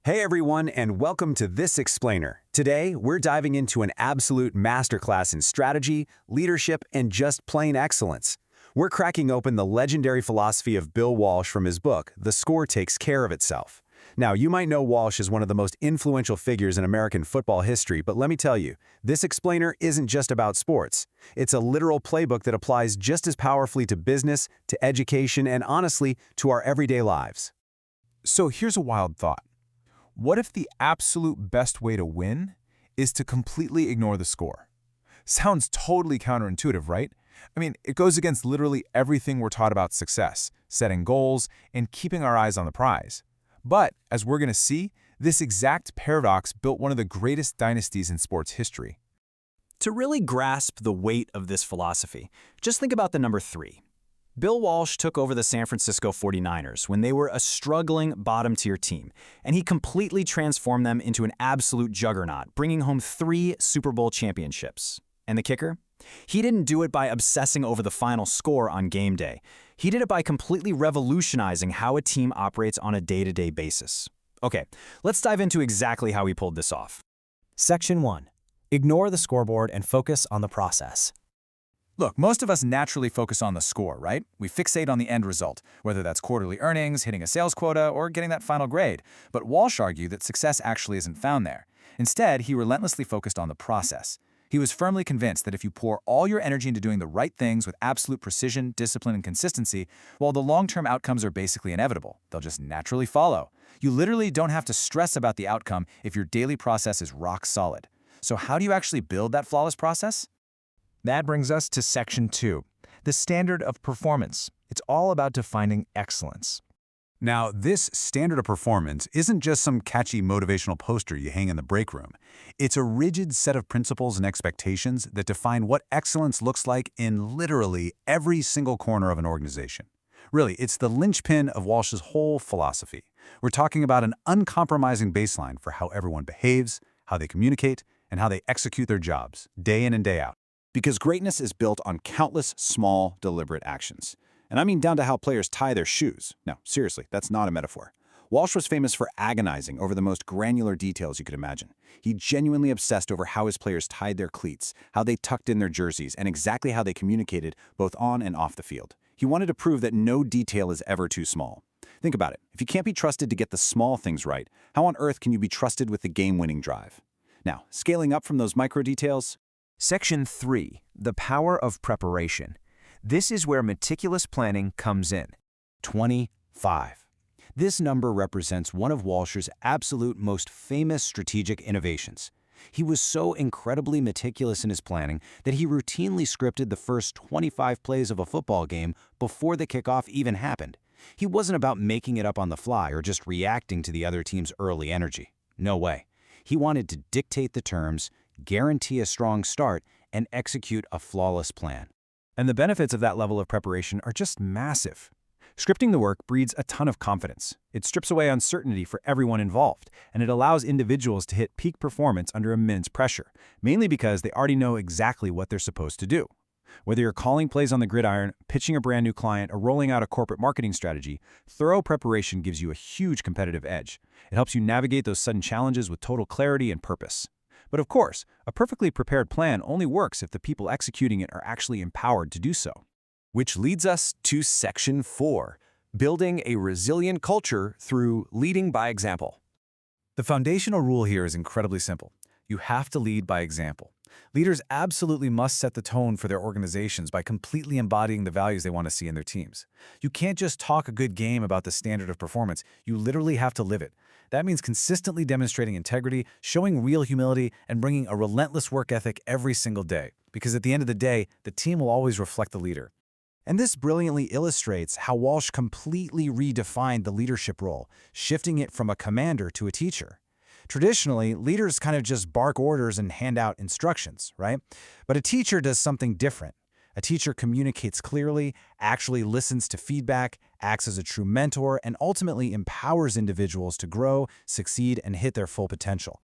Hey everyone, and welcome to This Explainer. Today, we're diving into an absolute masterclass in strategy, leadership, and just plain excellence. We're cracking open the legendary philosophy of Bill Walsh from his book, The Score Takes Care of Itself. Now, you might know Walsh as one of the most influential figures in American football history, but let me tell you, This Explainer isn't just about sports. It's a literal playbook that applies just as powerfully to business, to education, and honestly, to our everyday lives. So here's a wild thought. What if the absolute best way to win is to completely ignore the score? Sounds totally counterintuitive, right? I mean, it goes against literally everything we're taught about success, setting goals, and keeping our eyes on the prize. But, as we're going to see, this exact paradox built one of the greatest dynasties in sports history. To really grasp the weight of this philosophy, just think about the number 3. Bill Walsh took over the San Francisco 49ers when they were a struggling bottom-tier team, and he completely transformed them into an absolute juggernaut, bringing home 3 Super Bowl championships. And the kicker? He didn't do it by obsessing over the final score on game day. He did it by completely revolutionizing how a team operates on a day-to-day basis. Okay, let's dive into exactly how he pulled this off. Section 1. Ignore the scoreboard and focus on the process. Look, most of us naturally focus on the score, right? We fixate on the end result, whether that's quarterly earnings, hitting a sales quota, or getting that final grade. But Walsh argued that success actually isn't found there. Instead, he relentlessly focused on the process. He was firmly convinced that if you pour all your energy into doing the right things with absolute precision, discipline, and consistency, well, the long-term outcomes are basically inevitable. They'll just naturally follow. You literally don't have to stress about the outcome if your daily process is rock solid. So how do you actually build that flawless process? That brings us to Section 2, the standard of performance. It's all about defining excellence. Now, this standard of performance isn't just some catchy motivational poster you hang in the break room. It's a rigid set of principles and expectations that define what excellence looks like in literally every single corner of an organization. Really, it's the linchpin of Walsh's whole philosophy. We're talking about an uncompromising baseline for how everyone behaves, how they communicate, and how they execute their jobs, day in and day out. Because greatness is built on countless small, deliberate actions. And I mean down to how players tie their shoes. No, seriously, that's not a metaphor. Walsh was famous for agonizing over the most granular details you could imagine. He genuinely obsessed over how his players tied their cleats, how they tucked in their jerseys, and exactly how they communicated both on and off the field. He wanted to prove that no detail is ever too small. Think about it. If you can't be trusted to get the small things right, how on earth can you be trusted with the game-winning drive? Now, scaling up from those micro details, Section 3, the power of preparation. This is where meticulous planning comes in. 25. This number represents one of Walsh's absolute most famous strategic innovations. He was so incredibly meticulous in his planning that he routinely scripted the first 25 plays of a football game before the kickoff even happened. He wasn't about making it up on the fly or just reacting to the other team's early energy. No way. He wanted to dictate the terms, guarantee a strong start, and execute a flawless plan. And the benefits of that level of preparation are just massive. Scripting the work breeds a ton of confidence. It strips away uncertainty for everyone involved, and it allows individuals to hit peak performance under immense pressure, mainly because they already know exactly what they're supposed to do. Whether you're calling plays on the gridiron, pitching a brand new client, or rolling out a corporate marketing strategy, thorough preparation gives you a huge competitive edge. It helps you navigate those sudden challenges with total clarity and purpose. But of course, a perfectly prepared plan only works if the people executing it are actually empowered to do so. Which leads us to Section 4, building a resilient culture through leading by example. The foundational rule here is incredibly simple. You have to lead by example. Leaders absolutely must set the tone for their organizations by completely embodying the values they want to see in their teams. You can't just talk a good game about the standard of performance. You literally have to live it. That means consistently demonstrating integrity, showing real humility, and bringing a relentless work ethic every single day. Because at the end of the day, the team will always reflect the leader. And this brilliantly illustrates how Walsh completely redefined the leadership role, shifting it from a commander to a teacher. Traditionally, leaders kind of just bark orders and hand out instructions, right? But a teacher does something different. A teacher communicates clearly, actually listens to feedback, acts as a true mentor, and ultimately empowers individuals to grow, succeed, and hit their full potential.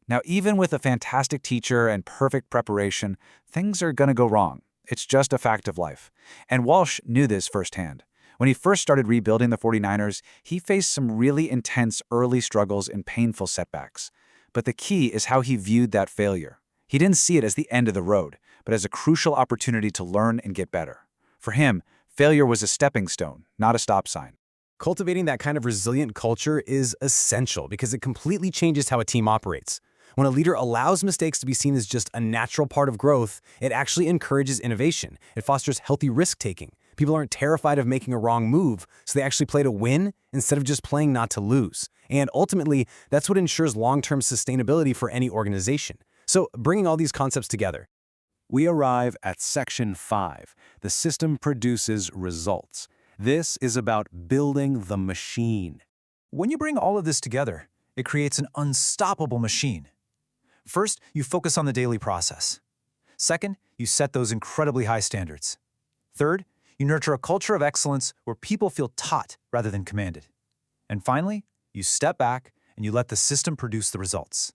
Now, even with a fantastic teacher and perfect preparation, things are going to go wrong. It's just a fact of life. And Walsh knew this firsthand. When he first started rebuilding the 49ers, he faced some really intense early struggles and painful setbacks. But the key is how he viewed that failure. He didn't see it as the end of the road, but as a crucial opportunity to learn and get better. For him, failure was a stepping stone, not a stop sign. Cultivating that kind of resilient culture is essential because it completely changes how a team operates. When a leader allows mistakes to be seen as just a natural part of growth, it actually encourages innovation. It fosters healthy risk-taking. People aren't terrified of making a wrong move, so they actually play to win instead of just playing not to lose. And ultimately, that's what ensures long-term sustainability for any organization. So, bringing all these concepts together, We arrive at Section 5. The system produces results. This is about building the machine. When you bring all of this together, it creates an unstoppable machine. First, you focus on the daily process. Second, you set those incredibly high standards. Third, you nurture a culture of excellence where people feel taught rather than commanded. And finally, you step back and you let the system produce the results.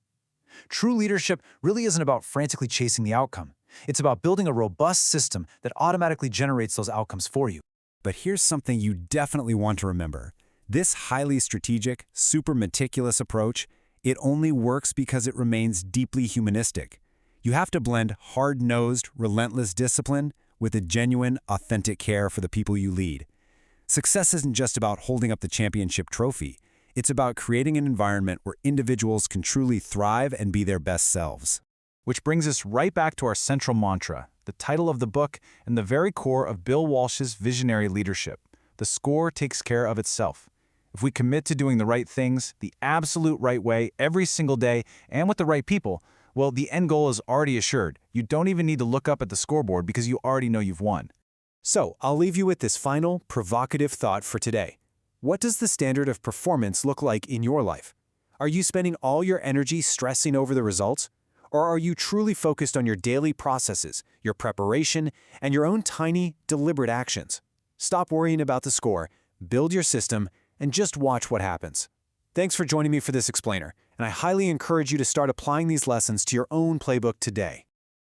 True leadership really isn't about frantically chasing the outcome. It's about building a robust system that automatically generates those outcomes for you. But here's something you definitely want to remember. This highly strategic, super meticulous approach, it only works because it remains deeply humanistic. You have to blend hard-nosed, relentless discipline with a genuine, authentic care for the people you lead. Success isn't just about holding up the championship trophy. It's about creating an environment where individuals can truly thrive and be their best selves. Which brings us right back to our central mantra, the title of the book and the very core of Bill Walsh's visionary leadership. The score takes care of itself. If we commit to doing the right things, the absolute right way, every single day, and with the right people, well, the end goal is already assured. You don't even need to look up at the scoreboard because you already know you've won. So, I'll leave you with this final, provocative thought for today. What does the standard of performance look like in your life? Are you spending all your energy stressing over the results? Or are you truly focused on your daily processes, your preparation, and your own tiny, deliberate actions? Stop worrying about the score, build your system, and just watch what happens. Thanks for joining me for this explainer, and I highly encourage you to start applying these lessons to your own playbook today.